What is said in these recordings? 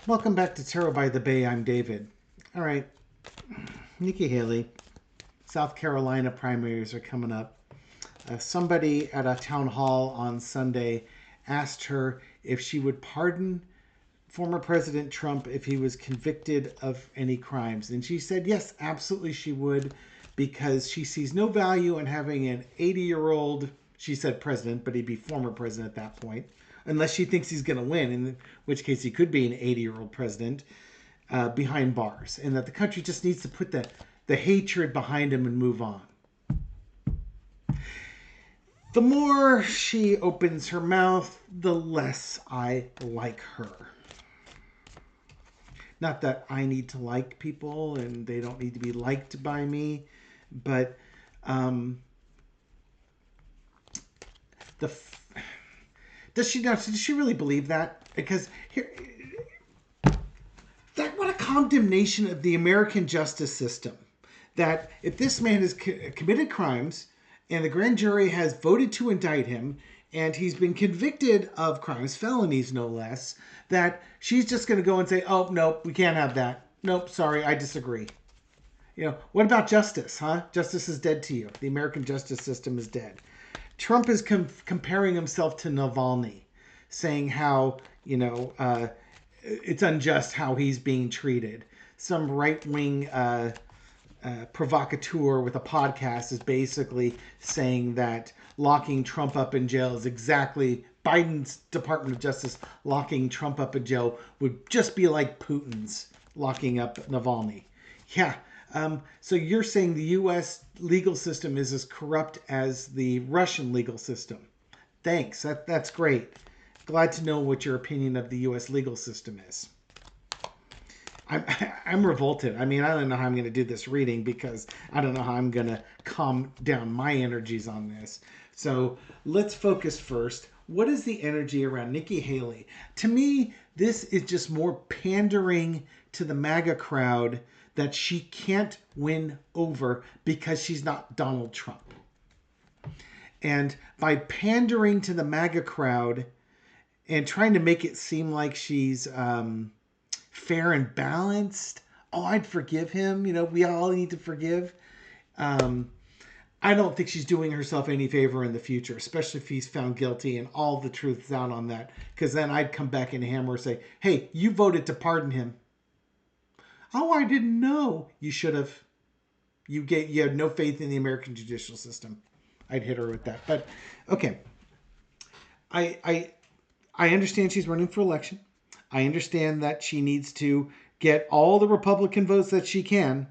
Welcome back to Tarot by the Bay. I'm David. All right, Nikki Haley, South Carolina primaries are coming up. Somebody at a town hall on Sunday asked her if she would pardon former President Trump if he was convicted of any crimes. And she said, yes, absolutely she would, because she sees no value in having an 80-year-old, she said president, but he'd be former president at that point, unless she thinks he's going to win, in which case he could be an 80-year-old president, behind bars. And that the country just needs to put the hatred behind him and move on. The more she opens her mouth, the less I like her. Not that I need to like people and they don't need to be liked by me, but the does she really believe that? Because here, that what a condemnation of the American justice system. That if this man has committed crimes and the grand jury has voted to indict him and he's been convicted of crimes, felonies no less, that she's just going to go and say, oh, nope, we can't have that. Nope, sorry, I disagree. What about justice, huh? Justice is dead to you. The American justice system is dead. Trump is comparing himself to Navalny, saying how, it's unjust how he's being treated. Some right-wing provocateur with a podcast is basically saying that locking Trump up in jail is exactly Biden's Department of Justice locking Trump up in jail would just be like Putin's locking up Navalny. Yeah. So you're saying the U.S. legal system is as corrupt as the Russian legal system. Thanks. That's great. Glad to know what your opinion of the U.S. legal system is. I'm revolted. I mean, I don't know how I'm going to do this reading because I don't know how I'm going to calm down my energies on this. So let's focus first. What is the energy around Nikki Haley? To me, this is just more pandering to the MAGA crowd that she can't win over because she's not Donald Trump. And by pandering to the MAGA crowd and trying to make it seem like she's fair and balanced, oh, I'd forgive him. We all need to forgive. I don't think she's doing herself any favor in the future, especially if he's found guilty and all the truth's out on that. Because then I'd come back and hammer and say, hey, you voted to pardon him. Oh, I didn't know. You should have. You had no faith in the American judicial system. I'd hit her with that. But okay. I understand she's running for election. I understand that she needs to get all the Republican votes that she can,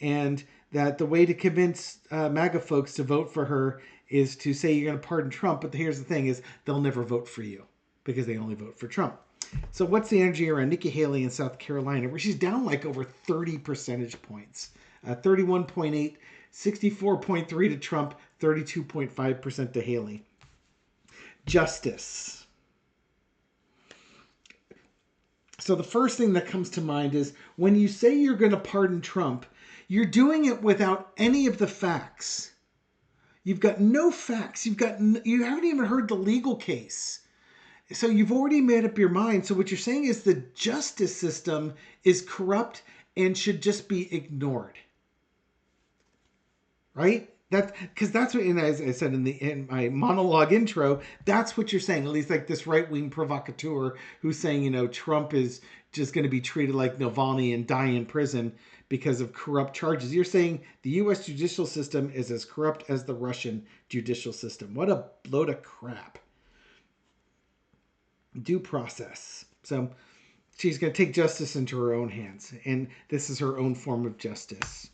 and that the way to convince MAGA folks to vote for her is to say you're going to pardon Trump. But here's the thing is they'll never vote for you because they only vote for Trump. So what's the energy around Nikki Haley in South Carolina, where she's down like over 30 percentage points? 31.8, 64.3 to Trump, 32.5% to Haley. Justice. So the first thing that comes to mind is when you say you're going to pardon Trump, you're doing it without any of the facts. You've got no facts. You haven't even heard the legal case. So you've already made up your mind. So what you're saying is the justice system is corrupt and should just be ignored. Right? Because that's what, and as I said in my monologue intro, that's what you're saying. At least like this right-wing provocateur who's saying, Trump is just going to be treated like Navalny and die in prison because of corrupt charges. You're saying the U.S. judicial system is as corrupt as the Russian judicial system. What a load of crap. Due process. So she's going to take justice into her own hands, and this is her own form of justice.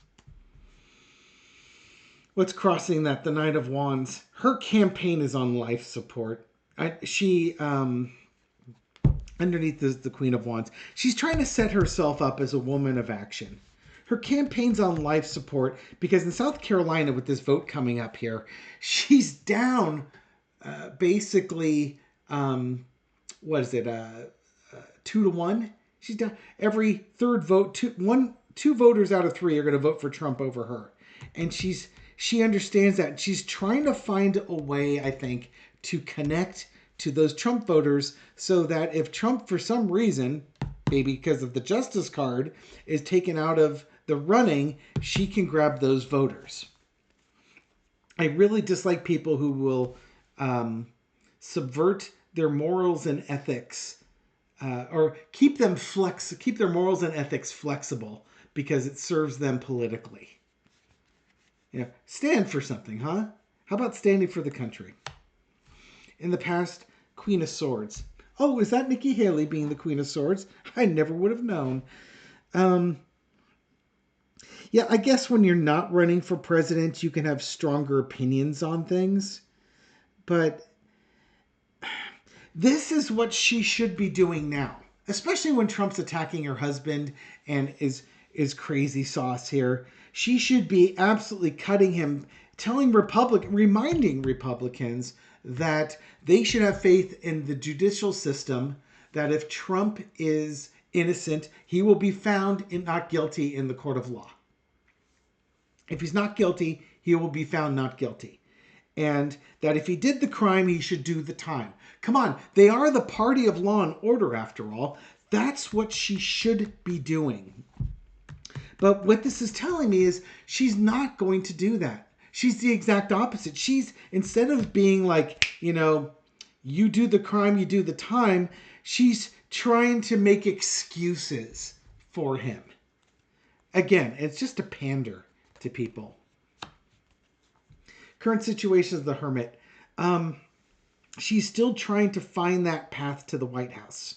What's crossing that? The Knight of Wands. Her campaign is on life support. She underneath is the Queen of Wands. She's trying to set herself up as a woman of action. Her campaign's on life support because in South Carolina, with this vote coming up here, she's down basically... what is it? 2-1. She's down. Every third vote, two voters out of 3 are going to vote for Trump over her, and she understands that. She's trying to find a way, I think, to connect to those Trump voters so that if Trump, for some reason, maybe because of the Justice card is taken out of the running, she can grab those voters. I really dislike people who will subvert their morals and ethics, or keep their morals and ethics flexible because it serves them politically. Stand for something, huh? How about standing for the country? In the past, Queen of Swords. Oh, is that Nikki Haley being the Queen of Swords? I never would have known. Yeah, I guess when you're not running for president, you can have stronger opinions on things. But this is what she should be doing now, especially when Trump's attacking her husband and is crazy sauce here. She should be absolutely cutting him, reminding Republicans that they should have faith in the judicial system, that if Trump is innocent, he will be found not guilty in the court of law. If he's not guilty, he will be found not guilty. And that if he did the crime, he should do the time. Come on, they are the party of law and order after all. That's what she should be doing. But what this is telling me is she's not going to do that. She's the exact opposite. She's, instead of being like, you do the crime, you do the time, she's trying to make excuses for him. Again, it's just a pander to people. Current situation of the Hermit. She's still trying to find that path to the White House.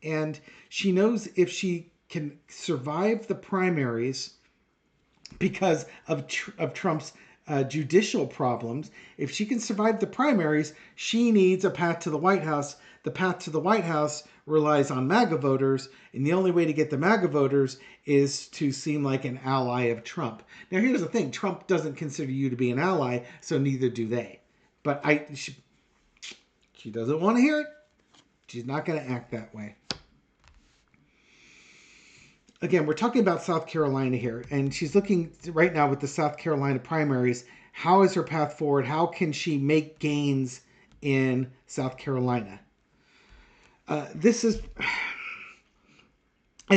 And she knows if she can survive the primaries because of Trump's judicial problems, if she can survive the primaries, she needs a path to the White House. The path to the White House relies on MAGA voters, and the only way to get the MAGA voters is to seem like an ally of Trump. Now, here's the thing. Trump doesn't consider you to be an ally, so neither do they. But she doesn't want to hear it. She's not going to act that way. Again, we're talking about South Carolina here, and she's looking right now with the South Carolina primaries. How is her path forward? How can she make gains in South Carolina? I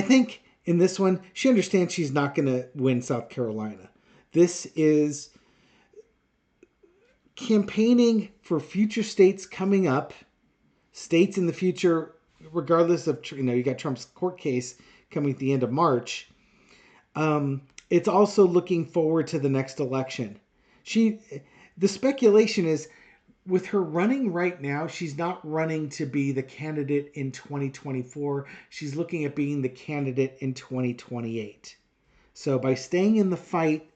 think in this one, she understands she's not going to win South Carolina. This is campaigning for future states coming up, states in the future, regardless of, you got Trump's court case coming at the end of March. It's also looking forward to the next election. The speculation is, with her running right now, she's not running to be the candidate in 2024. She's looking at being the candidate in 2028. So by staying in the fight,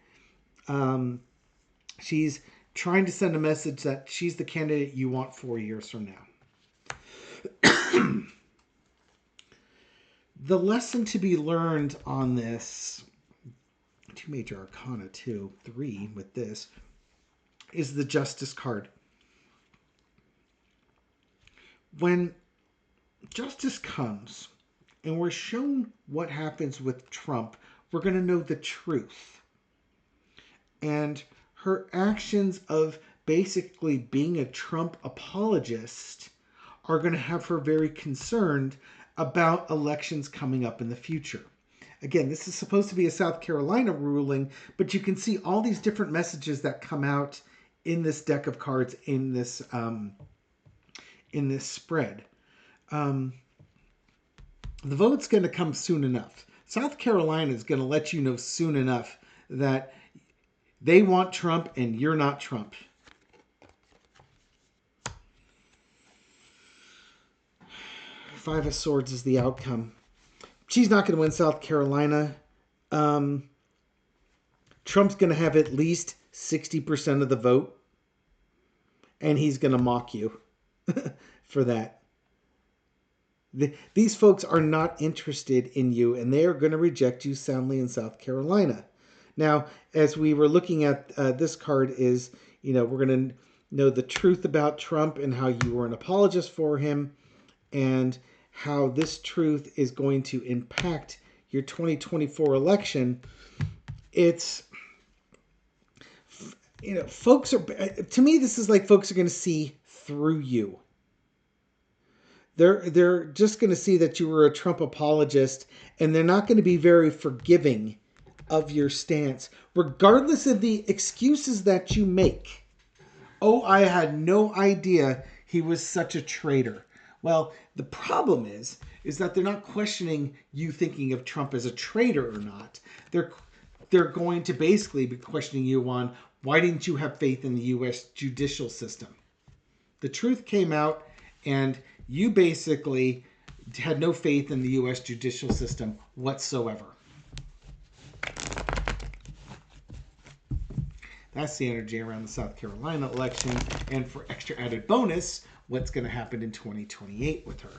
she's trying to send a message that she's the candidate you want 4 years from now. The lesson to be learned on this, 2 major arcana, 3 with this, is the Justice card. When justice comes and we're shown what happens with Trump, we're going to know the truth. And her actions of basically being a Trump apologist are going to have her very concerned about elections coming up in the future. Again, this is supposed to be a South Carolina ruling, but you can see all these different messages that come out in this deck of cards in this spread. The vote's going to come soon enough. South Carolina is going to let you know soon enough that they want Trump and you're not Trump. Five of Swords is the outcome. She's not going to win South Carolina. Trump's going to have at least 60% of the vote. And he's going to mock you for that. These folks are not interested in you, and they are going to reject you soundly in South Carolina. Now, as we were looking at this card is, we're going to know the truth about Trump and how you were an apologist for him, and how this truth is going to impact your 2024 election. It's, folks are, to me, this is like folks are going to see through you. They're just going to see that you were a Trump apologist, and they're not going to be very forgiving of your stance, regardless of the excuses that you make. Oh, I had no idea he was such a traitor. Well, the problem is that they're not questioning you thinking of Trump as a traitor or not. They're going to basically be questioning you on why didn't you have faith in the U.S. judicial system. The truth came out, and you basically had no faith in the U.S. judicial system whatsoever. That's the energy around the South Carolina election. And for extra added bonus, what's going to happen in 2028 with her.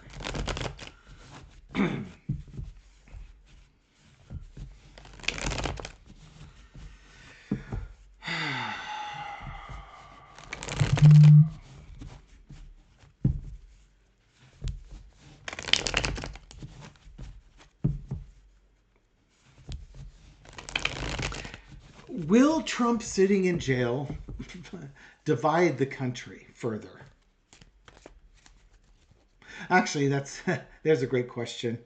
Will Trump sitting in jail divide the country further? Actually, there's a great question.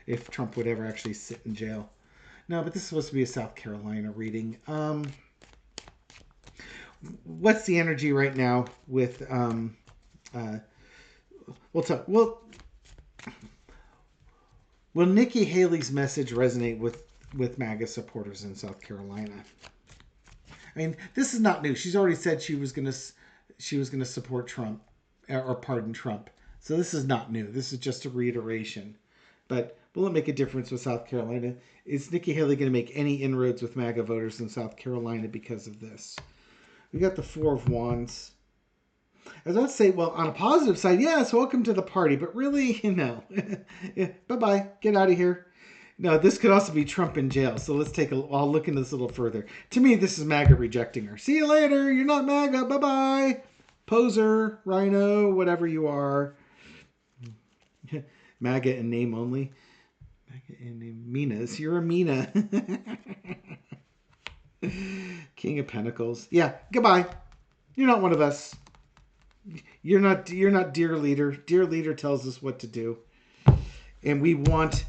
If Trump would ever actually sit in jail. No, but this is supposed to be a South Carolina reading. What's the energy right now with will Nikki Haley's message resonate with MAGA supporters in South Carolina? I mean, this is not new. She's already said she was gonna support Trump or pardon Trump. So this is not new. This is just a reiteration. But will it make a difference with South Carolina? Is Nikki Haley going to make any inroads with MAGA voters in South Carolina because of this? We got the Four of Wands. I was about to say, well, on a positive side, yes, welcome to the party. But really, no. Bye-bye. Get out of here. No, this could also be Trump in jail. So let's I'll look into this a little further. To me, this is MAGA rejecting her. See you later. You're not MAGA. Bye-bye. Poser, rhino, whatever you are. MAGA in name only. MAGA in name. Minas. You're a Mina. King of Pentacles. Yeah, goodbye. You're not one of us. You're not dear leader. Dear leader tells us what to do. And we want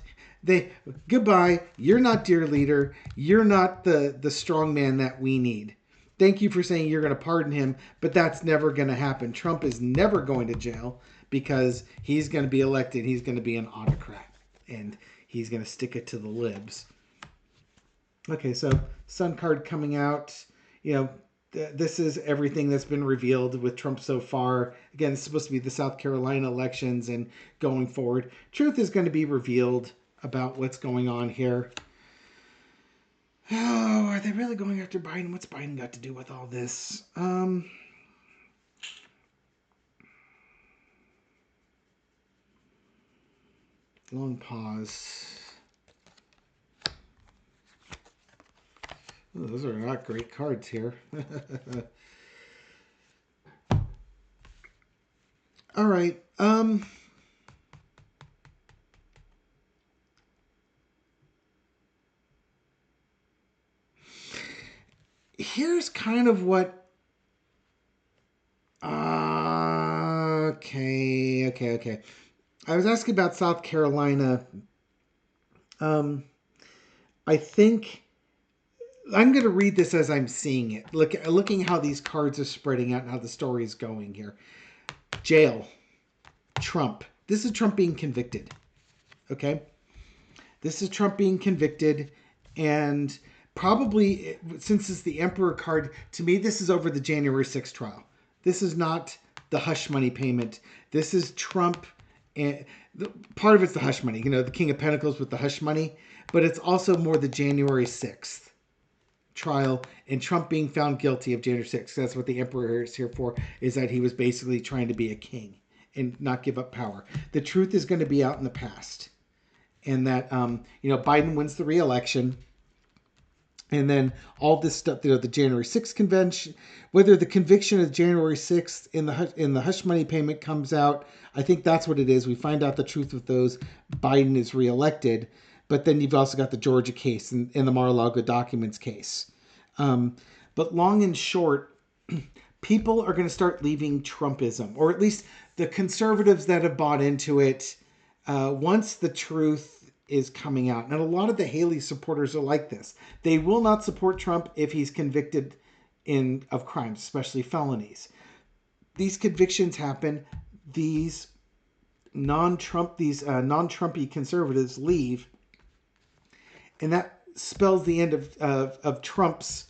goodbye. You're not dear leader. You're not the strong man that we need. Thank you for saying you're going to pardon him, but that's never going to happen. Trump is never going to jail because he's going to be elected. He's going to be an autocrat, and he's going to stick it to the libs. Okay, so Sun card coming out. You know, this is everything that's been revealed with Trump so far. Again, it's supposed to be the South Carolina elections and going forward. Truth is going to be revealed about what's going on here. Oh, are they really going after Biden? What's Biden got to do with all this? Long pause. Oh, those are not great cards here. All right. Here's kind of what. Okay. I was asking about South Carolina. I think I'm going to read this as I'm seeing it. Looking how these cards are spreading out and how the story is going here. Jail. Trump. This is Trump being convicted. Okay? This is Trump being convicted, and probably, since it's the Emperor card, to me this is over the January 6th trial. This is not the hush money payment. This is Trump, and part of it's the hush money. You know, the King of Pentacles with the hush money, but it's also more the January 6th trial and Trump being found guilty of January 6th. That's what the Emperor is here for, is that he was basically trying to be a king and not give up power. The truth is going to be out in the past. And that, Biden wins the re-election. And then all this stuff, the January 6th convention, whether the conviction of January 6th in the hush money payment comes out, I think that's what it is. We find out the truth with those. Biden is reelected. But then you've also got the Georgia case and the Mar-a-Lago documents case. But long and short, people are going to start leaving Trumpism, or at least the conservatives that have bought into it, once the truth is coming out, and a lot of the Haley supporters are like this. They will not support Trump if he's convicted of crimes, especially felonies. These convictions happen. These non-Trumpy conservatives leave, and that spells the end of Trump's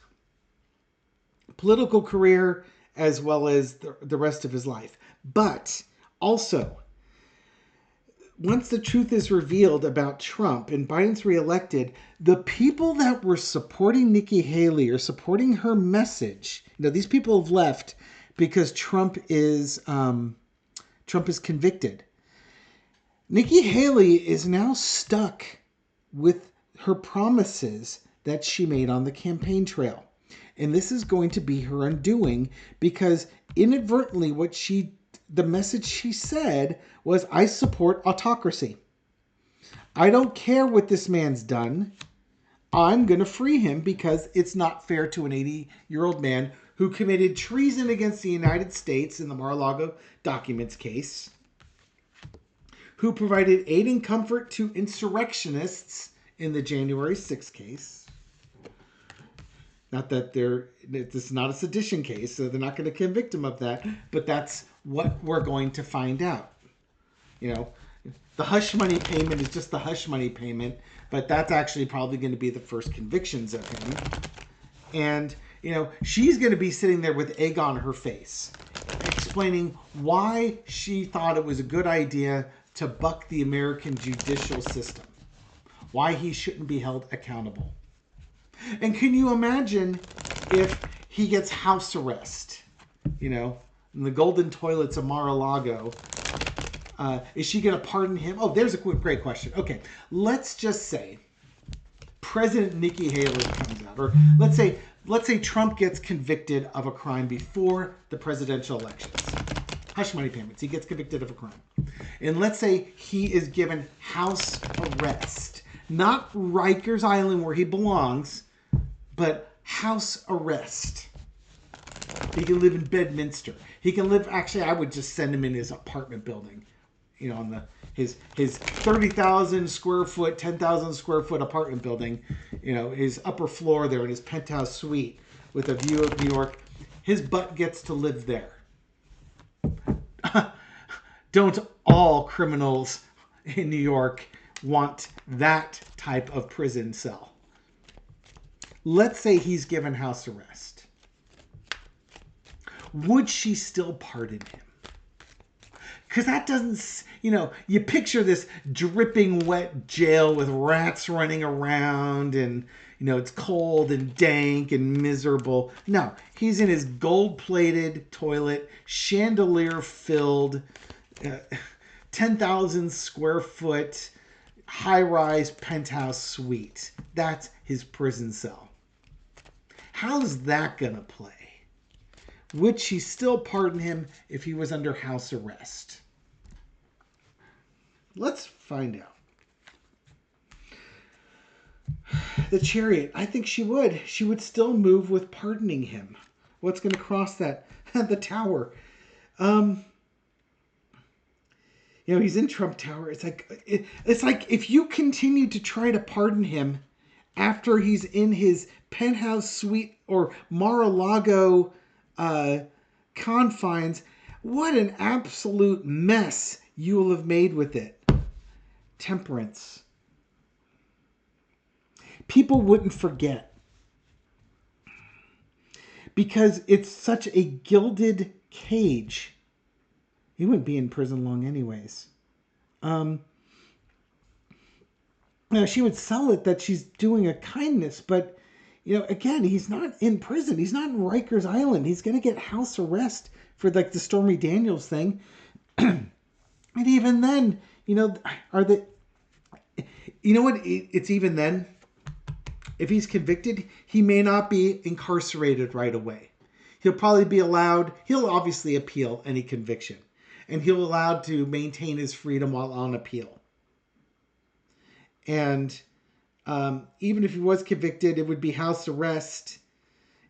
political career as well as the rest of his life. But also, once the truth is revealed about Trump and Biden's reelected, the people that were supporting Nikki Haley or supporting her message, these people have left because Trump is convicted. Nikki Haley is now stuck with her promises that she made on the campaign trail. And this is going to be her undoing, because inadvertently the message she said was, I support autocracy. I don't care what this man's done. I'm going to free him because it's not fair to an 80-year-old man who committed treason against the United States in the Mar-a-Lago documents case, who provided aid and comfort to insurrectionists in the January 6th case. Not that this is not a sedition case, so they're not going to convict him of that, but that's what we're going to find out. The hush money payment is just the hush money payment, but that's actually probably going to be the first convictions of him. And, she's going to be sitting there with egg on her face, explaining why she thought it was a good idea to buck the American judicial system, why he shouldn't be held accountable. And can you imagine if he gets house arrest, in the golden toilets of Mar-a-Lago? Is she going to pardon him? Oh, there's a great question. Okay, let's just say President Nikki Haley comes out, or let's say Trump gets convicted of a crime before the presidential elections. Hush money payments. He gets convicted of a crime. And let's say he is given house arrest. Not Rikers Island where he belongs, but house arrest. He can live in Bedminster. He can live, actually, I would just send him in his apartment building. On his 30,000 square foot, 10,000 square foot apartment building, his upper floor there in his penthouse suite with a view of New York. His butt gets to live there. Don't all criminals in New York want that type of prison cell? Let's say he's given house arrest. Would she still pardon him? Because that doesn't, you picture this dripping wet jail with rats running around and, it's cold and dank and miserable. No, he's in his gold-plated toilet, chandelier-filled, 10,000 square foot, high-rise penthouse suite. That's his prison cell. How's that going to play? Would she still pardon him if he was under house arrest? Let's find out. The Chariot, I think she would. She would still move with pardoning him. What's going to cross that? The Tower. He's in Trump Tower. It's like if you continue to try to pardon him after he's in his penthouse suite or Mar-a-Lago confines, what an absolute mess you will have made with it. Temperance. People wouldn't forget because it's such a gilded cage. He wouldn't be in prison long anyways. She would sell it that she's doing a kindness, but again, he's not in prison. He's not in Rikers Island. He's going to get house arrest for the Stormy Daniels thing. And even then, it's even then, if he's convicted, he may not be incarcerated right away. He'll probably be allowed, he'll obviously appeal any conviction. And he'll be allowed to maintain his freedom while on appeal. And even if he was convicted, it would be house arrest.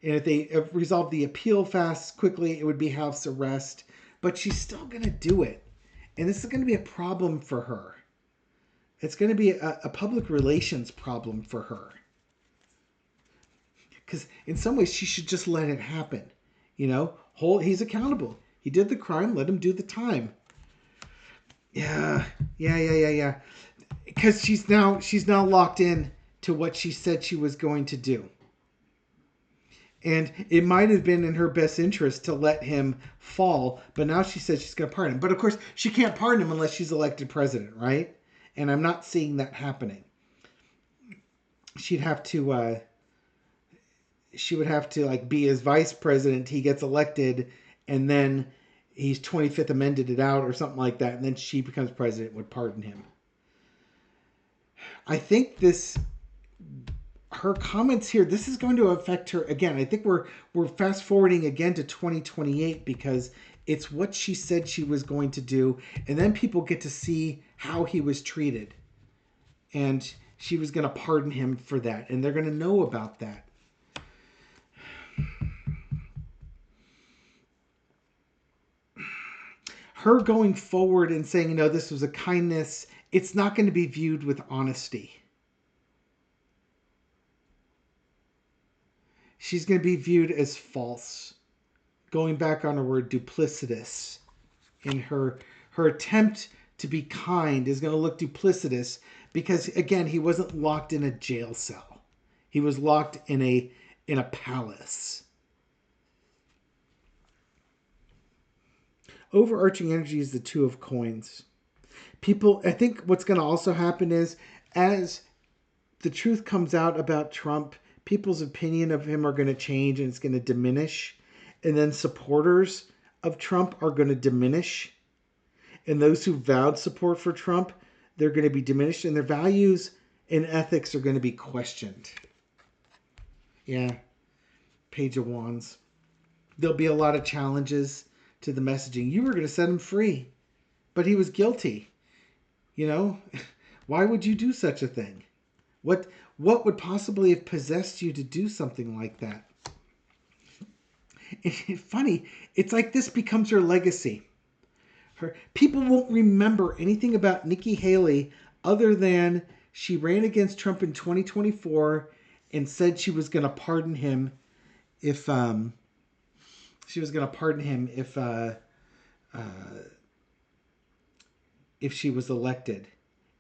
And if they resolve the appeal quickly, it would be house arrest. but she's still going to do it. And this is going to be a problem for her. It's going to be a public relations problem for her. Because in some ways, she should just let it happen. You know, he's accountable. He did the crime. Let him do the time. Yeah. Because she's now locked in to what she said she was going to do. And it might have been in her best interest to let him fall, but now she says she's going to pardon him. But of course, she can't pardon him unless she's elected president, right? And I'm not seeing that happening. She would have to like be his vice president. He gets elected, and then he's 25th amended it out or something like that, and then she becomes president, would pardon him. I think her comments here, this is going to affect her again. I think we're fast forwarding again to 2028 because it's what she said she was going to do, and then people get to see how he was treated, and she was going to pardon him for that, and they're going to know about that. Her going forward and saying, you know, this was a kindness, it's not going to be viewed with honesty. She's going to be viewed as false. Going back on her word, duplicitous. In her attempt to be kind is going to look duplicitous because, again, he wasn't locked in a jail cell. He was locked in a palace. Overarching energy is the Two of Coins. People, I think what's going to also happen is as the truth comes out about Trump, people's opinion of him are going to change and it's going to diminish. And then supporters of Trump are going to diminish. And those who vowed support for Trump, they're going to be diminished. And their values and ethics are going to be questioned. Yeah. Page of Wands. There'll be a lot of challenges to the messaging. You were going to set him free, but he was guilty. You know, why would you do such a thing? What would possibly have possessed you to do something like that? It's funny. It's like this becomes her legacy. People won't remember anything about Nikki Haley other than she ran against Trump in 2024 and said she was going to pardon him if she was elected.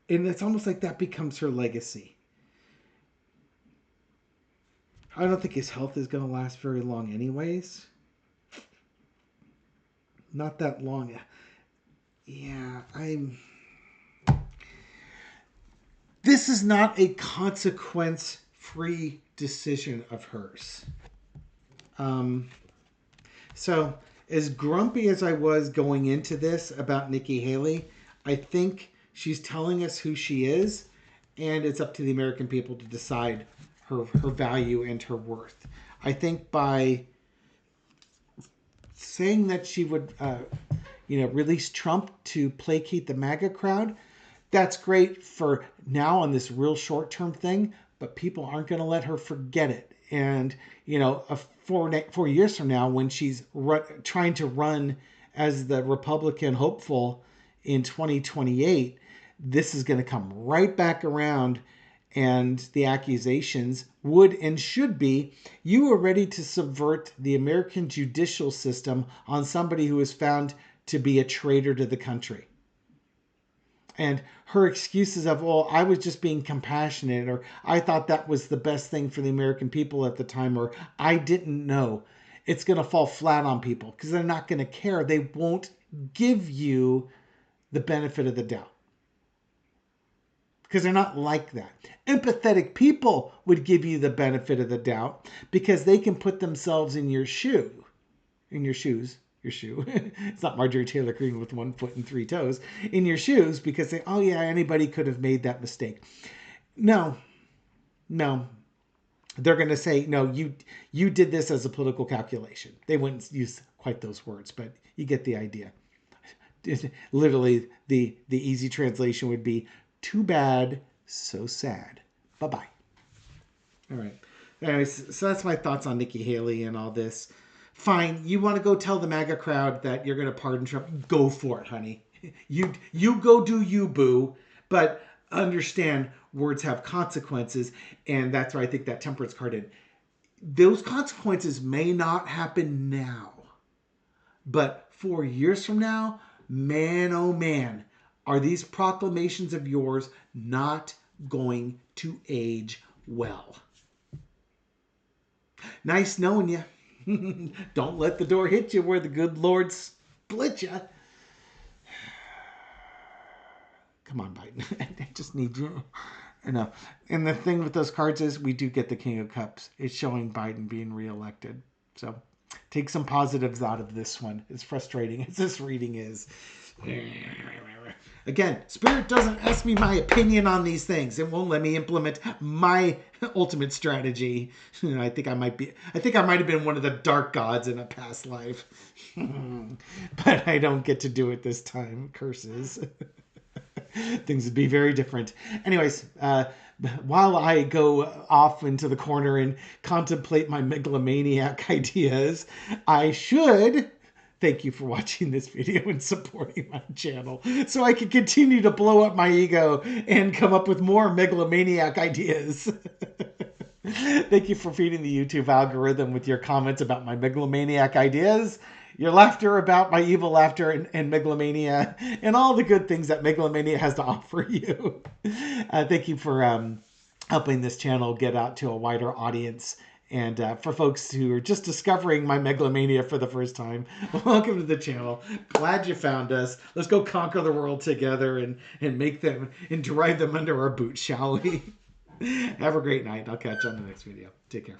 And it's almost like that becomes her legacy. I don't think his health is going to last very long anyways. Not that long. Yeah, this is not a consequence-free decision of hers. So as grumpy as I was going into this about Nikki Haley, I think she's telling us who she is, and it's up to the American people to decide her value and her worth. I think by saying that she would, release Trump to placate the MAGA crowd, that's great for now on this real short-term thing, but people aren't going to let her forget it. And, 4 years from now, when she's trying to run as the Republican hopeful in 2028, this is going to come right back around. And the accusations would and should be, you are ready to subvert the American judicial system on somebody who is found to be a traitor to the country. And her excuses of, well, I was just being compassionate, or I thought that was the best thing for the American people at the time, or I didn't know. It's going to fall flat on people because they're not going to care. They won't give you the benefit of the doubt because they're not like that. Empathetic people would give you the benefit of the doubt because they can put themselves in your shoes. It's not Marjorie Taylor Greene with 1 foot and 3 toes. In your shoes because they, oh yeah, anybody could have made that mistake. No. They're going to say, no, you did this as a political calculation. They wouldn't use quite those words, but you get the idea. Literally, the easy translation would be, too bad, so sad. Bye-bye. All right. Anyways, so that's my thoughts on Nikki Haley and all this. Fine, you want to go tell the MAGA crowd that you're going to pardon Trump? Go for it, honey. You go do you, boo. But understand words have consequences, and that's why I think that temperance card in. Those consequences may not happen now, but 4 years from now, man, oh man, are these proclamations of yours not going to age well? Nice knowing you. Don't let the door hit you where the good Lord split you. Come on, Biden. I just need you. I know. And the thing with those cards is we do get the King of Cups. It's showing Biden being reelected. So take some positives out of this one. As frustrating as this reading is. Again, Spirit doesn't ask me my opinion on these things. It won't let me implement my ultimate strategy. I think I might have been one of the dark gods in a past life. But I don't get to do it this time. Curses. Things would be very different. Anyways, while I go off into the corner and contemplate my megalomaniac ideas, I should thank you for watching this video and supporting my channel so I can continue to blow up my ego and come up with more megalomaniac ideas. Thank you for feeding the YouTube algorithm with your comments about my megalomaniac ideas, your laughter about my evil laughter and megalomania, and all the good things that megalomania has to offer you. Thank you for helping this channel get out to a wider audience. And for folks who are just discovering my megalomania for the first time, welcome to the channel. Glad you found us. Let's go conquer the world together and make them and drive them under our boots, shall we? Have a great night. I'll catch you on the next video. Take care.